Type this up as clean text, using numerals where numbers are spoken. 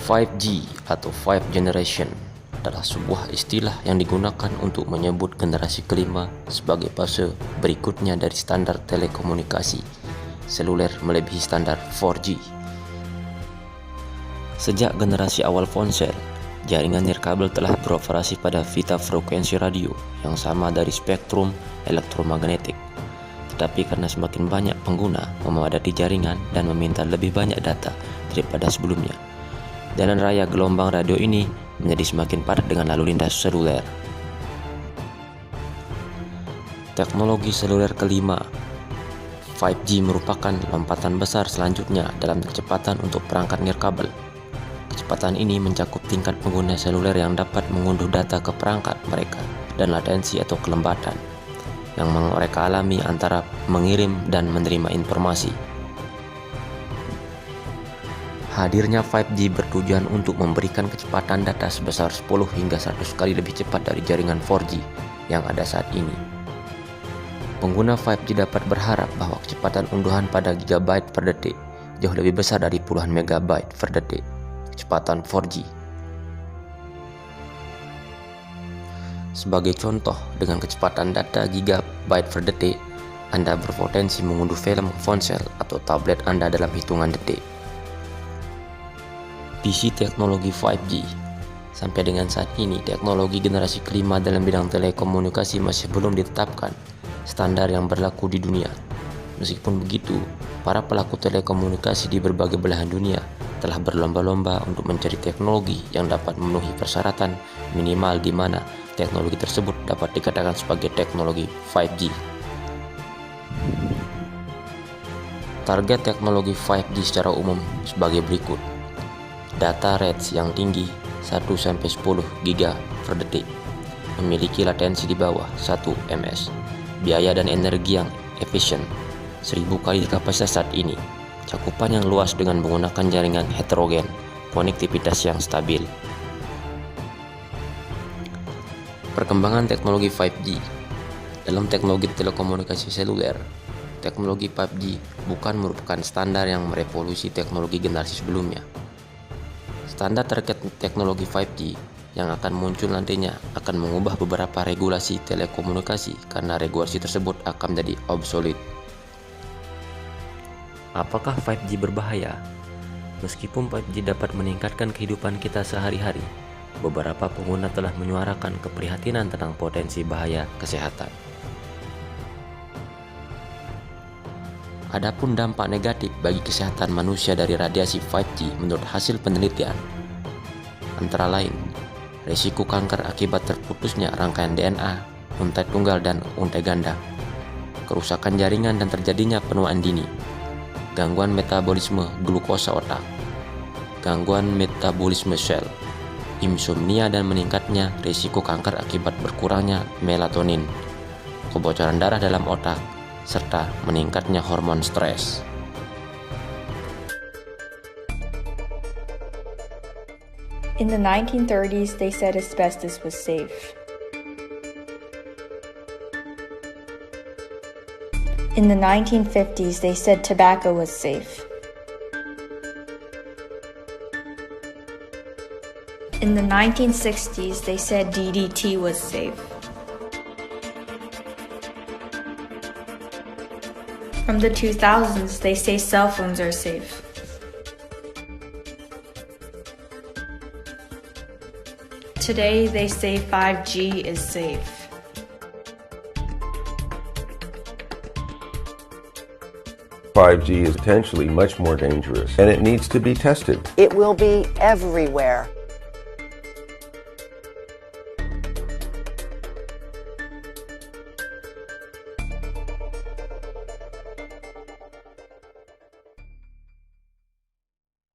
5G atau Five Generation adalah sebuah istilah yang digunakan untuk menyebut generasi kelima sebagai fase berikutnya dari standar telekomunikasi seluler melebihi standar 4G. Sejak generasi awal ponsel, jaringan nirkabel telah beroperasi pada pita frekuensi radio yang sama dari spektrum elektromagnetik. Tetapi karena semakin banyak pengguna memadati jaringan dan meminta lebih banyak data daripada sebelumnya, jalan raya gelombang radio ini menjadi semakin padat dengan lalu lintas seluler. Teknologi seluler kelima, 5G, merupakan lompatan besar selanjutnya dalam kecepatan untuk perangkat nirkabel. Kecepatan ini mencakup tingkat pengguna seluler yang dapat mengunduh data ke perangkat mereka dan latensi atau kelembatan yang mereka alami antara mengirim dan menerima informasi. Hadirnya 5G bertujuan untuk memberikan kecepatan data sebesar 10 hingga 100 kali lebih cepat dari jaringan 4G yang ada saat ini. Pengguna 5G dapat berharap bahwa kecepatan unduhan pada gigabyte per detik jauh lebih besar dari puluhan megabyte per detik kecepatan 4G. Sebagai contoh, dengan kecepatan data gigabyte per detik, Anda berpotensi mengunduh film ponsel atau tablet Anda dalam hitungan detik. Visi teknologi 5G. Sampai dengan saat ini, teknologi generasi kelima dalam bidang telekomunikasi masih belum ditetapkan standar yang berlaku di dunia. Meskipun begitu, para pelaku telekomunikasi di berbagai belahan dunia telah berlomba-lomba untuk mencari teknologi yang dapat memenuhi persyaratan minimal di mana teknologi tersebut dapat dikatakan sebagai teknologi 5G. Target teknologi 5G secara umum sebagai berikut. Data rates yang tinggi 1-10 giga per detik, memiliki latensi di bawah 1 ms, biaya dan energi yang efisien 1000 kali kapasitas saat ini, cakupan yang luas dengan menggunakan jaringan heterogen, konektivitas yang stabil. Perkembangan teknologi 5G. Dalam teknologi telekomunikasi seluler, teknologi 5G bukan merupakan standar yang merevolusi teknologi generasi sebelumnya. Standar terkait teknologi 5G yang akan muncul nantinya akan mengubah beberapa regulasi telekomunikasi karena regulasi tersebut akan menjadi obsolete. Apakah 5G berbahaya? Meskipun 5G dapat meningkatkan kehidupan kita sehari-hari, beberapa pengguna telah menyuarakan keprihatinan tentang potensi bahaya kesehatan. Adapun dampak negatif bagi kesehatan manusia dari radiasi 5G menurut hasil penelitian, antara lain, risiko kanker akibat terputusnya rangkaian DNA, untai tunggal dan untai ganda, kerusakan jaringan dan terjadinya penuaan dini, gangguan metabolisme glukosa otak, gangguan metabolisme sel, insomnia dan meningkatnya risiko kanker akibat berkurangnya melatonin, kebocoran darah dalam otak, serta meningkatnya hormon stres. In the 1930s, they said asbestos was safe. In the 1950s, they said tobacco was safe. In the 1960s, they said DDT was safe. From the 2000s, they say cell phones are safe. Today, they say 5G is safe. "5G is potentially much more dangerous, and it needs to be tested." It will be everywhere.